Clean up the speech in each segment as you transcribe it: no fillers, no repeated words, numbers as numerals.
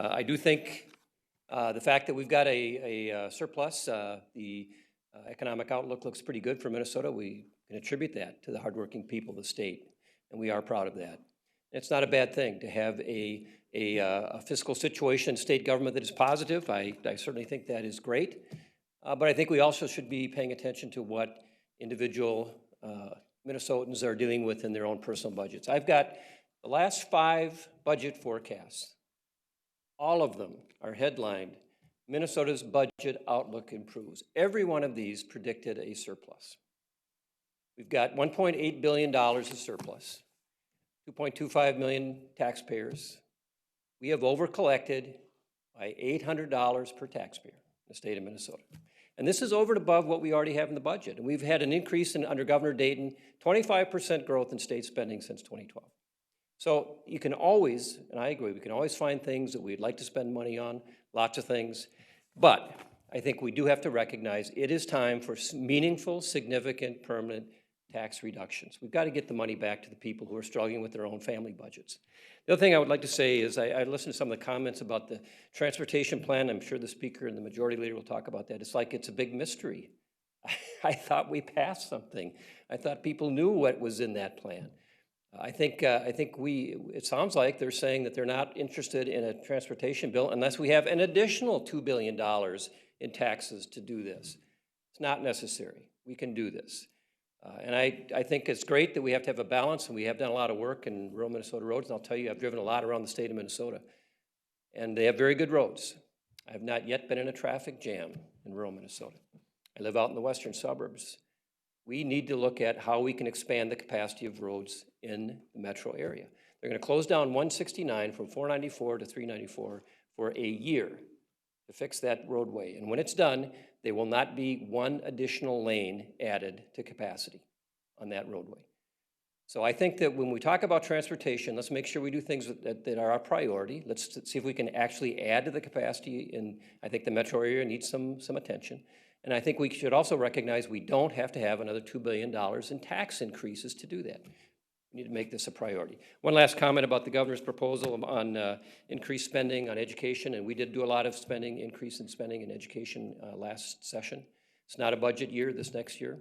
I do think the fact that we've got a surplus, the economic outlook looks pretty good for Minnesota. We can attribute that to the hardworking people of the state, and we are proud of that. It's not a bad thing to have a fiscal situation, state government that is positive. I certainly think that is great. But I think we also should be paying attention to what individual Minnesotans are dealing with in their own personal budgets. I've got the last 5 budget forecasts. All of them are headlined, Minnesota's budget outlook improves. Every one of these predicted a surplus. We've got $1.8 billion of surplus, 2.25 million taxpayers. We have overcollected by $800 per taxpayer in the state of Minnesota. And this is over and above what we already have in the budget. And we've had an increase under Governor Dayton, 25% growth in state spending since 2012. So you can always, and I agree, we can always find things that we'd like to spend money on, lots of things. But I think we do have to recognize it is time for meaningful, significant, permanent tax reductions. We've got to get the money back to the people who are struggling with their own family budgets. The other thing I would like to say is I listened to some of the comments about the transportation plan. I'm sure the speaker and the majority leader will talk about that. It's like it's a big mystery. I thought we passed something. I thought people knew what was in that plan. I think it sounds like they're saying that they're not interested in a transportation bill unless we have an additional $2 billion in taxes to do this. It's not necessary. We can do this. And I think it's great that we have to have a balance, and we have done a lot of work in rural Minnesota roads, and I'll tell you, I've driven a lot around the state of Minnesota, and they have very good roads. I have not yet been in a traffic jam in rural Minnesota. I live out in the western suburbs. We need to look at how we can expand the capacity of roads in the metro area. They're going to close down 169 from 494 to 394 for a year to fix that roadway. And when it's done, there will not be one additional lane added to capacity on that roadway. So I think that when we talk about transportation, let's make sure we do things that are our priority. Let's see if we can actually add to the capacity, and I think the metro area needs some attention. And I think we should also recognize we don't have to have another $2 billion in tax increases to do that. We need to make this a priority. One last comment about the governor's proposal on increased spending on education, and we did do a lot of increase in spending in education last session. It's not a budget year this next year.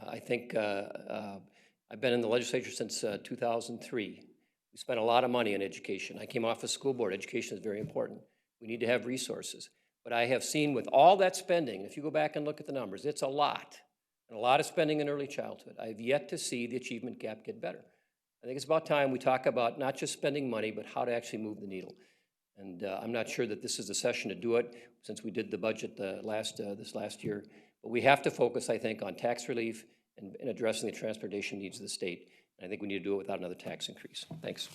I think I've been in the legislature since 2003. We spent a lot of money on education. I came off a school board. Education is very important. We need to have resources. But I have seen with all that spending, if you go back and look at the numbers, it's a lot. And a lot of spending in early childhood. I've yet to see the achievement gap get better. I think it's about time we talk about not just spending money, but how to actually move the needle. And I'm not sure that this is the session to do it, since we did the budget this last year. But we have to focus, I think, on tax relief and addressing the transportation needs of the state. And I think we need to do it without another tax increase. Thanks.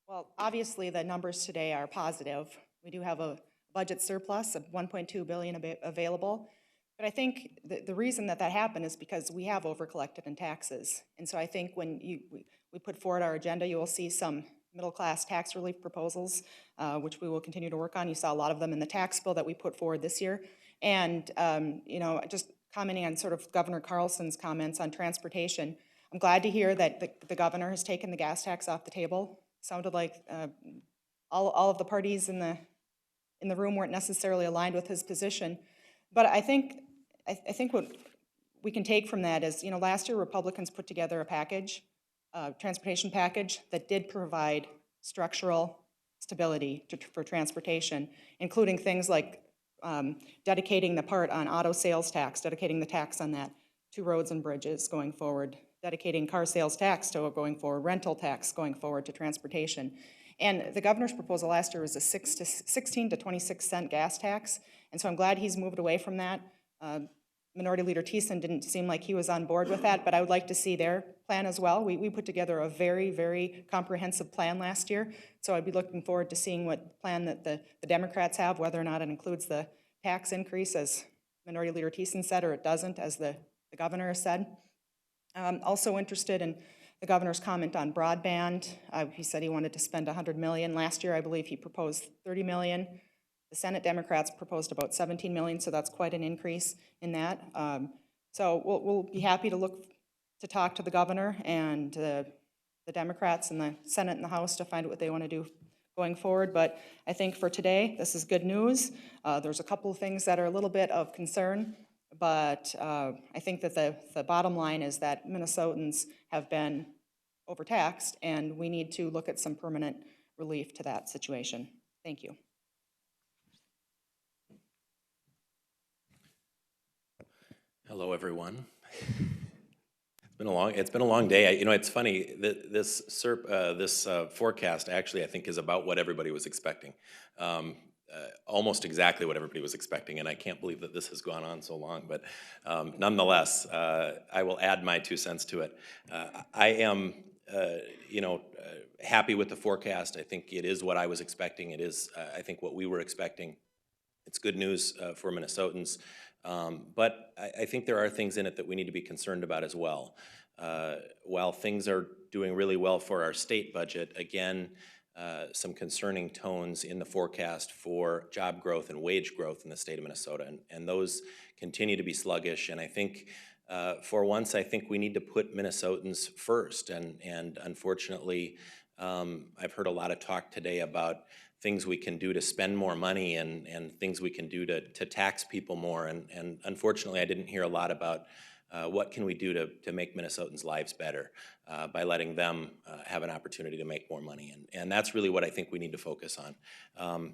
Well, obviously the numbers today are positive. We do have a budget surplus of $1.2 billion available. But I think the reason that happened is because we have overcollected in taxes. And so I think when we put forward our agenda, you will see some middle-class tax relief proposals, which we will continue to work on. You saw a lot of them in the tax bill that we put forward this year. And, you know, just commenting on sort of Governor Carlson's comments on transportation, I'm glad to hear that the governor has taken the gas tax off the table. Sounded like all of the parties in the room weren't necessarily aligned with his position. But I think what we can take from that is, you know, last year Republicans put together a package, transportation package, that did provide structural stability for transportation, including things like dedicating the part on auto sales tax, dedicating the tax on that to roads and bridges going forward, dedicating car sales tax to going forward, rental tax going forward to transportation. And the governor's proposal last year was a 16 to 26 cent gas tax, and so I'm glad he's moved away from that. Minority Leader Thiessen didn't seem like he was on board with that, but I would like to see their plan as well. We put together a very, very comprehensive plan last year, so I'd be looking forward to seeing what plan that the Democrats have, whether or not it includes the tax increase, as Minority Leader Thiessen said, or it doesn't, as the governor has said. Also interested in the governor's comment on broadband. He said he wanted to spend $100 million. Last year, I believe he proposed $30 million. The Senate Democrats proposed about $17 million, so that's quite an increase in that. So we'll be happy to talk to the governor and the Democrats in the Senate and the House to find what they want to do going forward. But I think for today, this is good news. There's a couple of things that are a little bit of concern, but I think that the bottom line is that Minnesotans have been overtaxed, and we need to look at some permanent relief to that situation. Thank you. Hello, everyone. It's been a long day. You know, it's funny, this forecast actually, I think, is about what everybody was expecting. Almost exactly what everybody was expecting, and I can't believe that this has gone on so long, but nonetheless, I will add my 2 cents to it. I am, happy with the forecast. I think it is what I was expecting. It is, I think, what we were expecting. It's good news for Minnesotans. But I think there are things in it that we need to be concerned about as well. While things are doing really well for our state budget, again, some concerning tones in the forecast for job growth and wage growth in the state of Minnesota, and those continue to be sluggish. And I think, for once, I think we need to put Minnesotans first. And unfortunately, I've heard a lot of talk today about things we can do to spend more money and things we can do to tax people more. And unfortunately, I didn't hear a lot about what can we do to make Minnesotans' lives better by letting them have an opportunity to make more money. And that's really what I think we need to focus on.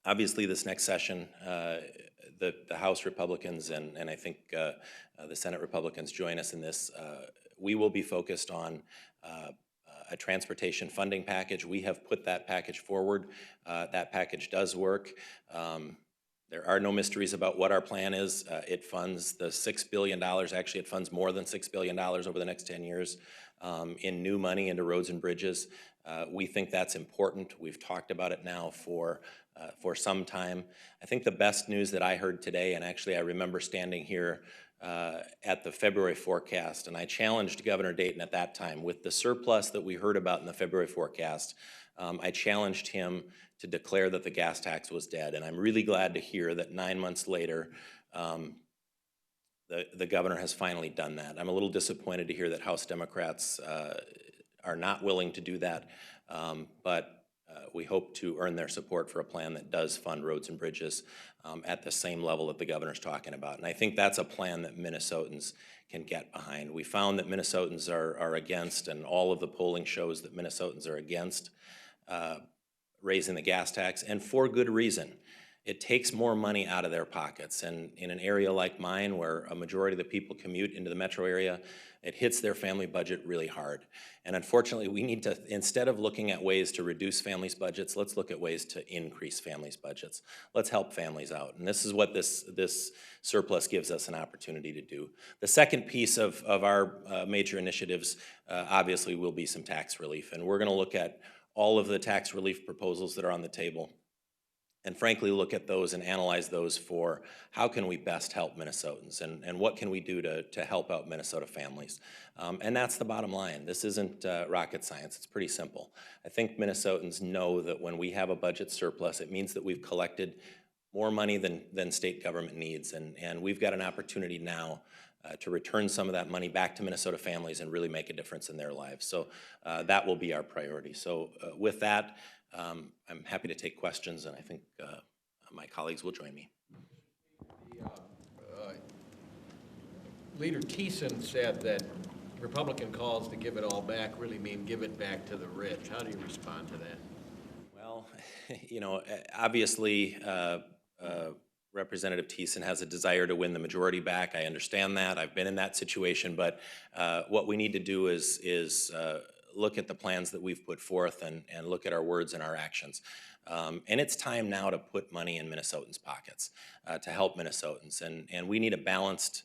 Obviously, this next session, the House Republicans and I think the Senate Republicans join us in this. We will be focused on a transportation funding package. We have put that package forward. That package does work. There are no mysteries about what our plan is. It funds the $6 billion. Actually, it funds more than $6 billion over the next 10 years in new money into roads and bridges. We think that's important. We've talked about it now for some time. I think the best news that I heard today, and actually I remember standing here at the February forecast, and I challenged Governor Dayton at that time with the surplus that we heard about in the February forecast. I challenged him to declare that the gas tax was dead, and I'm really glad to hear that 9 months later, the governor has finally done that. I'm a little disappointed to hear that House Democrats are not willing to do that, but we hope to earn their support for a plan that does fund roads and bridges at the same level that the governor's talking about. And I think that's a plan that Minnesotans can get behind. We found that Minnesotans are against, and all of the polling shows that Minnesotans are against raising the gas tax, and for good reason. It takes more money out of their pockets, and in an area like mine where a majority of the people commute into the metro area, it hits their family budget really hard. And unfortunately, we need to, instead of looking at ways to reduce families' budgets, let's look at ways to increase families' budgets. Let's help families out, and this is what this surplus gives us an opportunity to do. The second piece of our major initiatives obviously will be some tax relief, and we're gonna look at all of the tax relief proposals that are on the table, and frankly look at those and analyze those for how can we best help Minnesotans and what can we do to help out Minnesota families. And that's the bottom line. This isn't rocket science, it's pretty simple. I think Minnesotans know that when we have a budget surplus, it means that we've collected more money than state government needs, and we've got an opportunity now to return some of that money back to Minnesota families and really make a difference in their lives. So that will be our priority. So with that, I'm happy to take questions, and I think my colleagues will join me. Leader Thiessen said that Republican calls to give it all back really mean give it back to the rich. How do you respond to that? Well, you know, obviously, Representative Thiessen has a desire to win the majority back. I understand that. I've been in that situation, but what we need to do is look at the plans that we've put forth and look at our words and our actions. And it's time now to put money in Minnesotans' pockets to help Minnesotans. And we need a balanced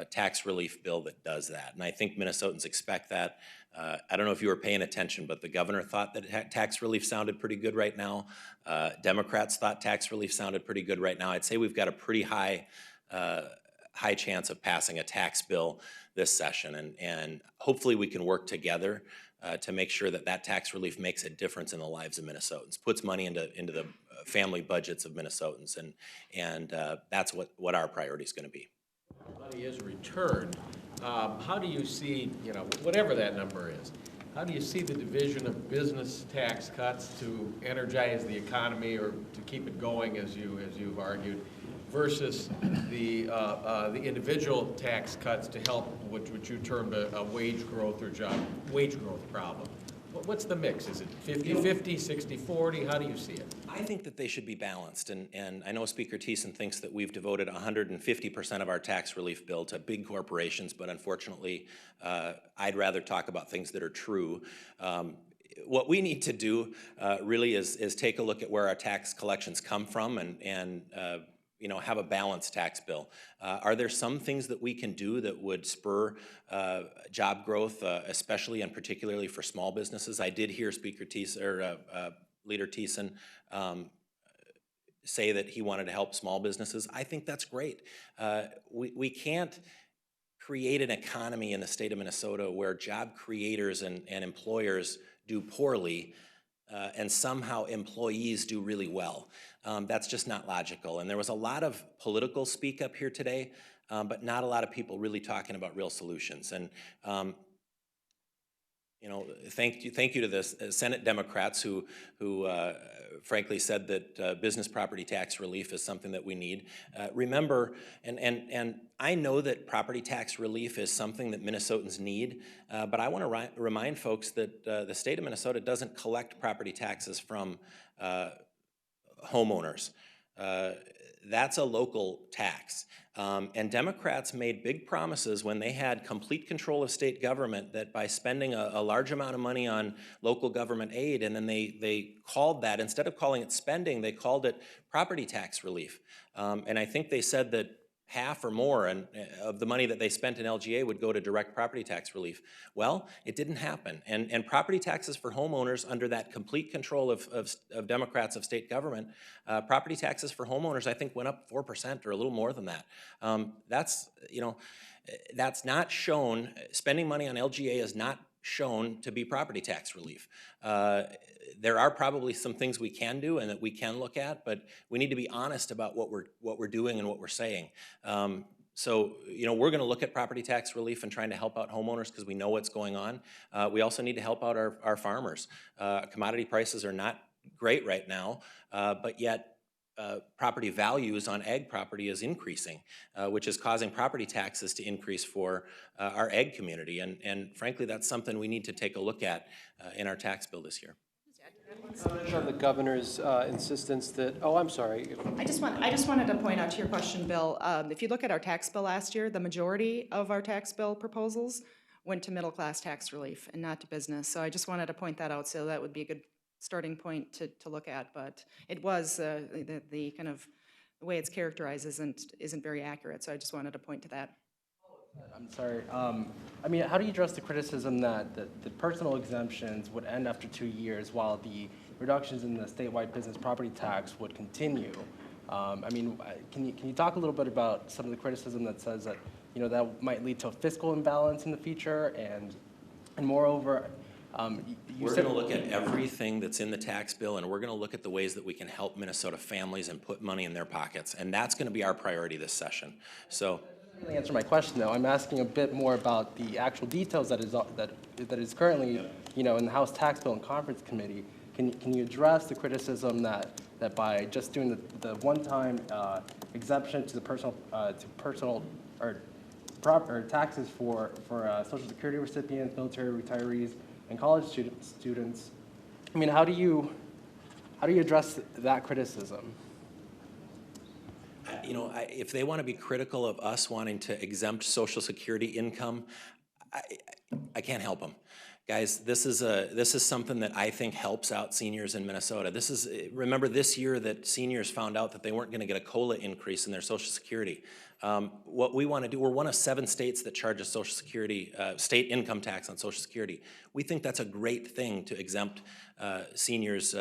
tax relief bill that does that. And I think Minnesotans expect that. I don't know if you were paying attention, but the governor thought that tax relief sounded pretty good right now. Democrats thought tax relief sounded pretty good right now. I'd say we've got a pretty high chance of passing a tax bill this session. And hopefully we can work together to make sure that tax relief makes a difference in the lives of Minnesotans, puts money into the family budgets of Minnesotans. And that's what our priority is going to be. Money is returned. How do you see, whatever that number is, How do you see the division of business tax cuts to energize the economy or to keep it going, as you've argued, versus the individual tax cuts to help what you termed a wage growth or wage growth problem? What's the mix? Is it 50-50, 60-40? How do you see it? I think that they should be balanced, and I know Speaker Thiessen thinks that we've devoted 150% of our tax relief bill to big corporations, but unfortunately, I'd rather talk about things that are true. What we need to do really is take a look at where our tax collections come from and you know, have a balanced tax bill. Are there some things that we can do that would spur job growth, especially and particularly for small businesses? I did hear Speaker Thiessen, or Leader Thiessen, say that he wanted to help small businesses. I think that's great. We can't create an economy in the state of Minnesota where job creators and employers do poorly and somehow employees do really well. That's just not logical. And there was a lot of political speak up here today, but not a lot of people really talking about real solutions. And you know, thank you to the Senate Democrats who frankly said that business property tax relief is something that we need. Remember, and I know that property tax relief is something that Minnesotans need, but I want to remind folks that the state of Minnesota doesn't collect property taxes from homeowners. That's a local tax. And Democrats made big promises when they had complete control of state government that by spending a large amount of money on local government aid, and then they called that, instead of calling it spending, they called it property tax relief. And I think they said that half or more of the money that they spent in LGA would go to direct property tax relief. Well, it didn't happen. And property taxes for homeowners under that complete control of Democrats of state government, property taxes for homeowners I think went up 4% or a little more than that. That's, you know, that's not shown, spending money on LGA is not shown to be property tax relief. There are probably some things we can do and that we can look at, but we need to be honest about what we're doing and what we're saying. So, you know, we're going to look at property tax relief and trying to help out homeowners because we know what's going on. We also need to help out our farmers. Commodity prices are not great right now, but yet property values on ag property is increasing, which is causing property taxes to increase for our ag community. And frankly, that's something we need to take a look at in our tax bill this year. On the governor's insistence that, oh, I'm sorry. I just wanted to point out to your question, Bill, if you look at our tax bill last year, the majority of our tax bill proposals went to middle-class tax relief and not to business. So I just wanted to point that out, so that would be a good starting point to look at. But it was the kind of the way it's characterized isn't very accurate. So I just wanted to point to that. I'm sorry. I mean, how do you address the criticism that the personal exemptions would end after 2 years while the reductions in the statewide business property tax would continue? I mean, can you talk a little bit about some of the criticism that says that, you know, that might lead to a fiscal imbalance in the future, and moreover, we're going to look at everything that's in the tax bill, and we're going to look at the ways that we can help Minnesota families and put money in their pockets, and that's going to be our priority this session. So. Really answer my question though. I'm asking a bit more about the actual details that is currently, you know, in the House Tax Bill and Conference Committee. Can you address the criticism that by just doing the one-time exemption to the personal or taxes for Social Security recipients, military retirees, and college students? I mean, how do you address that criticism? You know, if they want to be critical of us wanting to exempt Social Security income, I can't help them. Guys, this is something that I think helps out seniors in Minnesota. Remember this year that seniors found out that they weren't going to get a COLA increase in their Social Security. What we want to do, we're one of 7 states that charge a Social Security, state income tax on Social Security. We think that's a great thing to exempt seniors'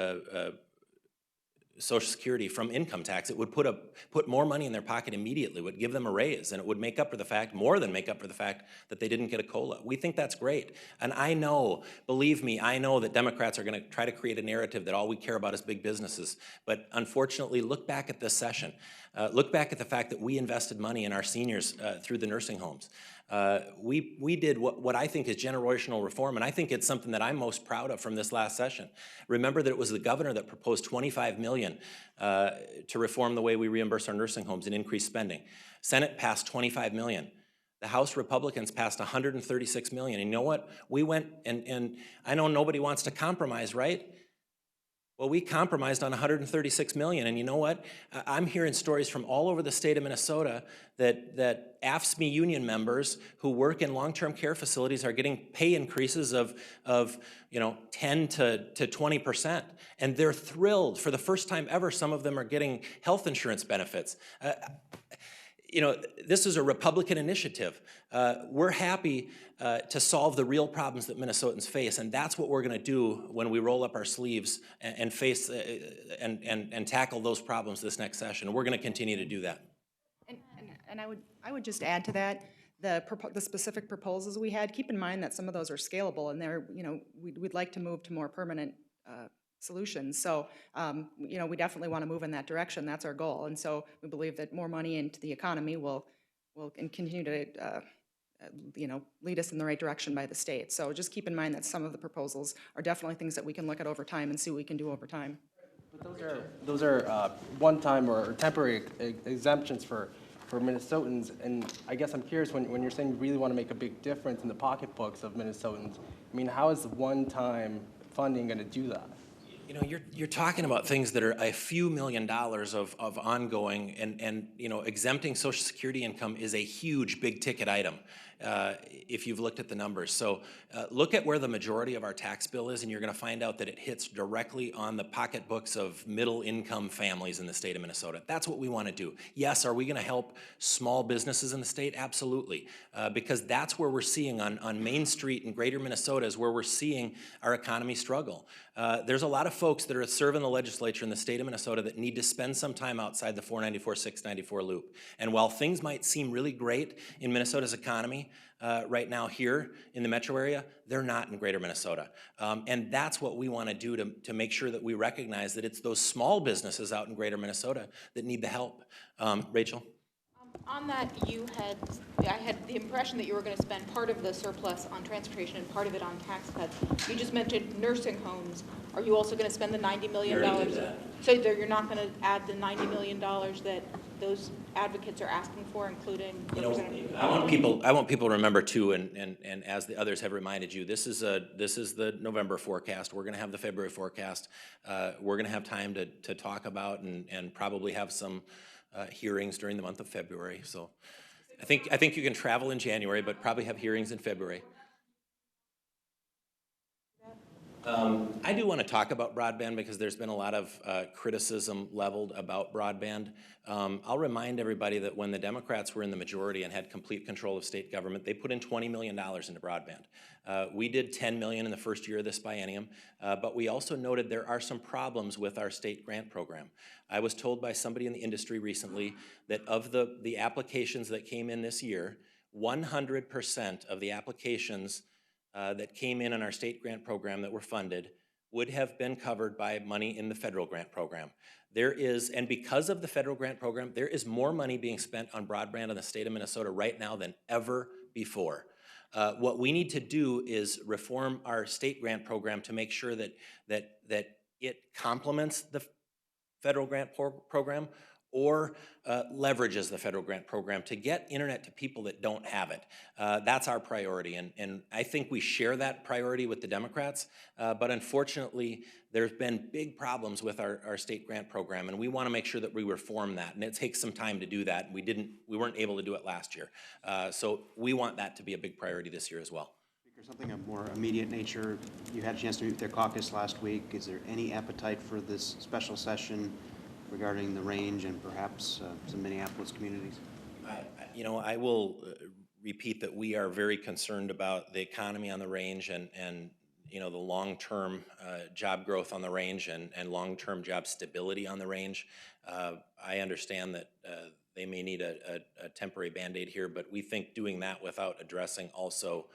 Social Security from income tax. It would put more money in their pocket immediately, would give them a raise, and it would make up for the fact, more than make up for the fact, that they didn't get a COLA. We think that's great. And I know, believe me, I know that Democrats are going to try to create a narrative that all we care about is big businesses. But unfortunately, look back at this session. Look back at the fact that we invested money in our seniors through the nursing homes. We did what I think is generational reform, and I think it's something that I'm most proud of from this last session. Remember that it was the governor that proposed $25 million to reform the way we reimburse our nursing homes and increase spending. Senate passed $25 million. The House Republicans passed $136 million. And you know what? We went, and I know nobody wants to compromise, right? Well, we compromised on $136 million, and you know what? I'm hearing stories from all over the state of Minnesota that AFSCME union members who work in long-term care facilities are getting pay increases of 10 to 20%, and they're thrilled. For the first time ever, some of them are getting health insurance benefits. This is a Republican initiative. We're happy to solve the real problems that Minnesotans face, and that's what we're going to do when we roll up our sleeves and face and tackle those problems this next session. We're going to continue to do that. And I would just add to that, the specific proposals we had, keep in mind that some of those are scalable, and we'd like to move to more permanent solutions. So, we definitely want to move in that direction. That's our goal. And so we believe that more money into the economy will continue to, lead us in the right direction by the state. So just keep in mind that some of the proposals are definitely things that we can look at over time and see what we can do over time. But those are one-time or temporary exemptions for Minnesotans, and I guess I'm curious, when you're saying you really want to make a big difference in the pocketbooks of Minnesotans, I mean, how is one-time funding going to do that? You're talking about things that are a few $1 million of ongoing, and exempting Social Security income is a huge, big-ticket item. If you've looked at the numbers. So look at where the majority of our tax bill is, and you're going to find out that it hits directly on the pocketbooks of middle-income families in the state of Minnesota. That's what we want to do. Yes, are we going to help small businesses in the state? Absolutely, because that's where we're seeing on Main Street in greater Minnesota is where we're seeing our economy struggle. There's a lot of folks that are serving the legislature in the state of Minnesota that need to spend some time outside the 494-694 loop. And while things might seem really great in Minnesota's economy, right now here in the metro area, they're not in greater Minnesota. And that's what we want to do to make sure that we recognize that it's those small businesses out in greater Minnesota that need the help. Rachel? On that, I had the impression that you were going to spend part of the surplus on transportation and part of it on tax cuts. You just mentioned nursing homes. Are you also going to spend the $90 million? So you're not going to add the $90 million that those advocates are asking for, including I want people to remember too, and as the others have reminded you, this is the November forecast. We're going to have the February forecast. We're going to have time to talk about and probably have some hearings during the month of February. So I think you can travel in January, but probably have hearings in February. I do want to talk about broadband because there's been a lot of criticism leveled about broadband. I'll remind everybody that when the Democrats were in the majority and had complete control of state government, they put in $20 million into broadband. We did $10 million in the first year of this biennium, but we also noted there are some problems with our state grant program. I was told by somebody in the industry recently that of the applications that came in this year, 100% of the applications that came in our state grant program that were funded would have been covered by money in the federal grant program. And because of the federal grant program, there is more money being spent on broadband in the state of Minnesota right now than ever before. What we need to do is reform our state grant program to make sure that it complements the federal grant program or leverages the federal grant program to get internet to people that don't have it. That's our priority, and I think we share that priority with the Democrats, but unfortunately, there's been big problems with our state grant program, and we want to make sure that we reform that, and it takes some time to do that. We weren't able to do it last year, so we want that to be a big priority this year as well. Speaker, something of more immediate nature. You had a chance to meet with their caucus last week. Is there any appetite for this special session regarding the range and perhaps some Minneapolis communities? I will repeat that we are very concerned about the economy on the range and the long-term job growth on the range and long-term job stability on the range. I understand that they may need a temporary Band-Aid here, but we think doing that without addressing also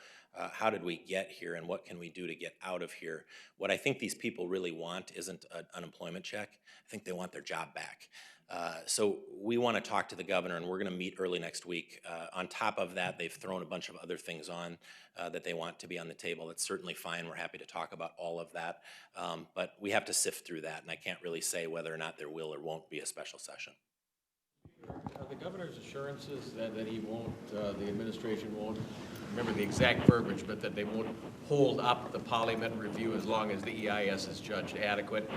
how did we get here and what can we do to get out of here? What I think these people really want isn't an unemployment check. I think they want their job back. So we want to talk to the governor, and we're going to meet early next week. On top of that, they've thrown a bunch of other things on that they want to be on the table. That's certainly fine. We're happy to talk about all of that. But we have to sift through that, and I can't really say whether or not there will or won't be a special session. The governor's assurances that he won't, the administration won't, remember the exact verbiage, but that they won't hold up the Polymet review as long as the EIS is judged adequate.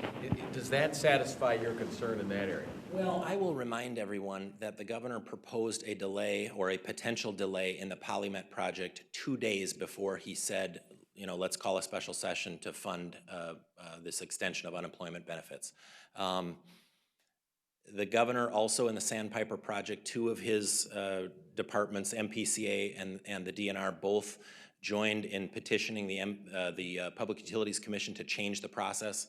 Does that satisfy your concern in that area? Well, I will remind everyone that the governor proposed a delay or a potential delay in the Polymet project 2 days before he said, you know, let's call a special session to fund this extension of unemployment benefits. The governor also in the Sandpiper project, two of his departments, MPCA and the DNR, both joined in petitioning the Public Utilities Commission to change the process.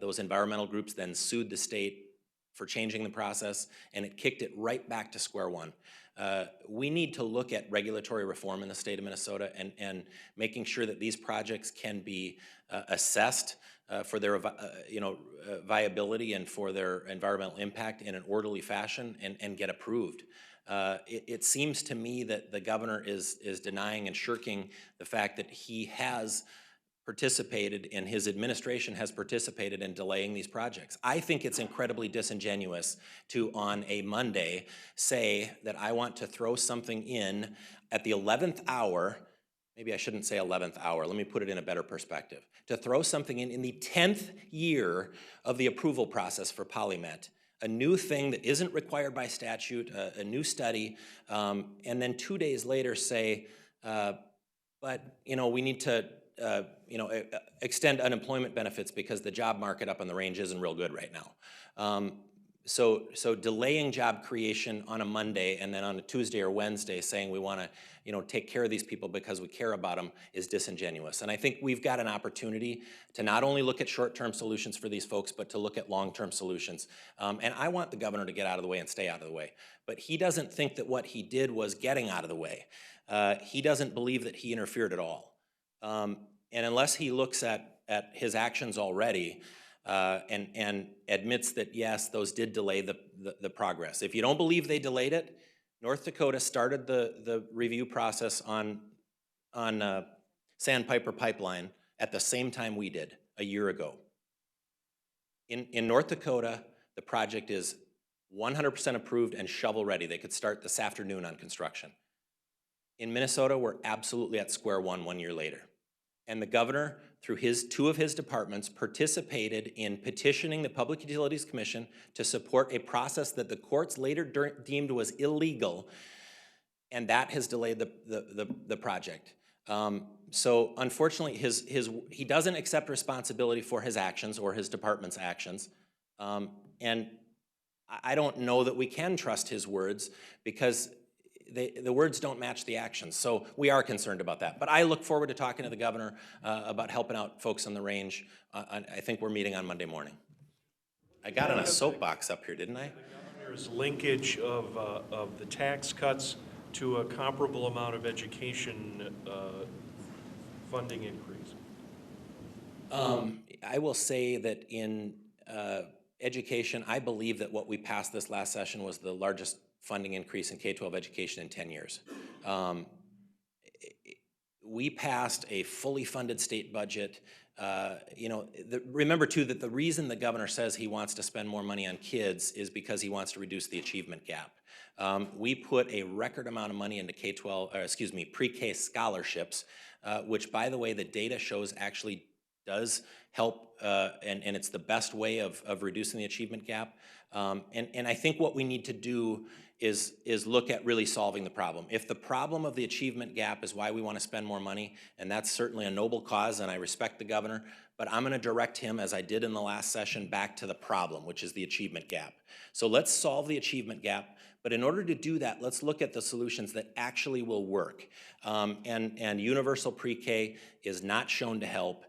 Those environmental groups then sued the state for changing the process, and it kicked it right back to square one. We need to look at regulatory reform in the state of Minnesota and making sure that these projects can be assessed for their viability and for their environmental impact in an orderly fashion and get approved. It seems to me that the governor is denying and shirking the fact that he has participated and his administration has participated in delaying these projects. I think it's incredibly disingenuous to, on a Monday, say that I want to throw something in at the 11th hour. Maybe I shouldn't say 11th hour. Let me put it in a better perspective. To throw something in the 10th year of the approval process for Polymet, a new thing that isn't required by statute, a new study, and then 2 days later say, but you know, we need to extend unemployment benefits because the job market up on the range isn't real good right now. So delaying job creation on a Monday and then on a Tuesday or Wednesday saying we want to, take care of these people because we care about them is disingenuous. And I think we've got an opportunity to not only look at short-term solutions for these folks, but to look at long-term solutions. And I want the governor to get out of the way and stay out of the way. But he doesn't think that what he did was getting out of the way. He doesn't believe that he interfered at all. And unless he looks at his actions already and admits that, yes, those did delay the progress. If you don't believe they delayed it, North Dakota started the review process on Sandpiper Pipeline at the same time we did a year ago. In North Dakota, the project is 100% approved and shovel ready. They could start this afternoon on construction. In Minnesota, we're absolutely at square one 1 year later. And the governor, through two of his departments, participated in petitioning the Public Utilities Commission to support a process that the courts later deemed was illegal, and that has delayed the project. So unfortunately, he doesn't accept responsibility for his actions or his department's actions, and I don't know that we can trust his words because the words don't match the actions. So we are concerned about that. But I look forward to talking to the governor about helping out folks on the range. I think we're meeting on Monday morning. I got on a soapbox up here, didn't I? The governor's linkage of the tax cuts to a comparable amount of education funding increase. I will say that in education, I believe that what we passed this last session was the largest funding increase in K-12 education in 10 years. We passed a fully funded state budget. Remember too that the reason the governor says he wants to spend more money on kids is because he wants to reduce the achievement gap. We put a record amount of money into pre-K scholarships, which, by the way, the data shows actually does help, and it's the best way of reducing the achievement gap. And I think what we need to do is look at really solving the problem. If the problem of the achievement gap is why we want to spend more money, and that's certainly a noble cause, and I respect the governor, but I'm going to direct him, as I did in the last session, back to the problem, which is the achievement gap. So let's solve the achievement gap, but in order to do that, let's look at the solutions that actually will work. And universal pre-K is not shown to help.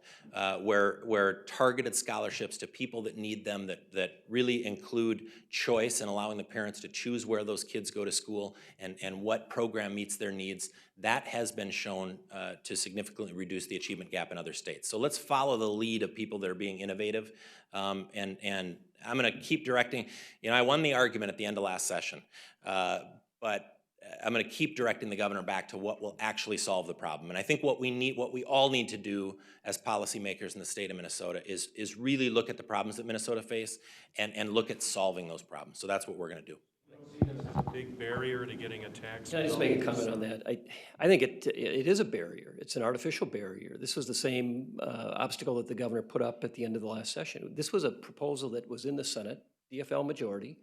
where targeted scholarships to people that need them, that really include choice and allowing the parents to choose where those kids go to school and what program meets their needs, that has been shown to significantly reduce the achievement gap in other states. So let's follow the lead of people that are being innovative, and I'm going to keep directing. You know, I won the argument at the end of last session, but I'm going to keep directing the governor back to what will actually solve the problem. And I think what we all need to do as policymakers in the state of Minnesota is really look at the problems that Minnesota face and look at solving those problems. So that's what we're going to do. Big barrier to getting a tax Can I just bill. make a comment on that? I think it is a barrier. It's an artificial barrier. This was the same obstacle that the governor put up at the end of the last session. This was a proposal that was in the Senate, DFL majority,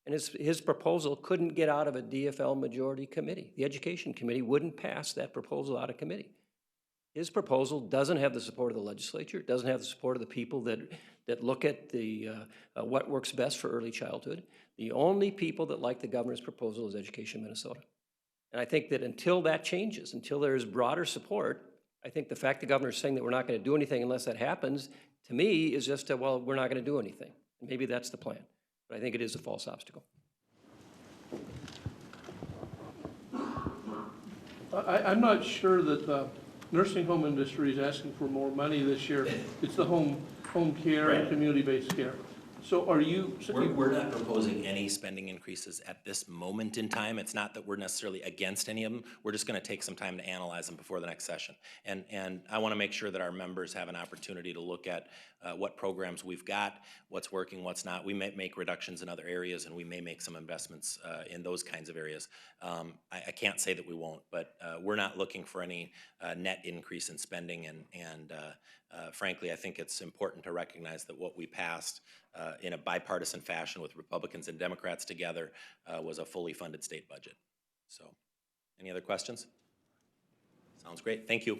and his proposal couldn't get out of a DFL majority committee. The Education Committee wouldn't pass that proposal out of committee. His proposal doesn't have the support of the legislature, doesn't have the support of the people that look at the what works best for early childhood. The only people that like the governor's proposal is Education Minnesota. And I think that until that changes, until there is broader support, I think the fact the governor's saying that we're not going to do anything unless that happens, to me, is just well, we're not going to do anything. And maybe that's the plan. But I think it is a false obstacle. I'm not sure that the nursing home industry is asking for more money this year. It's the home care and community-based care. So are you? We're not proposing any spending increases at this moment in time. It's not that we're necessarily against any of them. We're just going to take some time to analyze them before the next session. And I want to make sure that our members have an opportunity to look at what programs we've got, what's working, what's not. We may make reductions in other areas, and we may make some investments in those kinds of areas. I can't say that we won't, but we're not looking for any net increase in spending. And frankly, I think it's important to recognize that what we passed in a bipartisan fashion with Republicans and Democrats together was a fully funded state budget. So, any other questions? Sounds great. Thank you.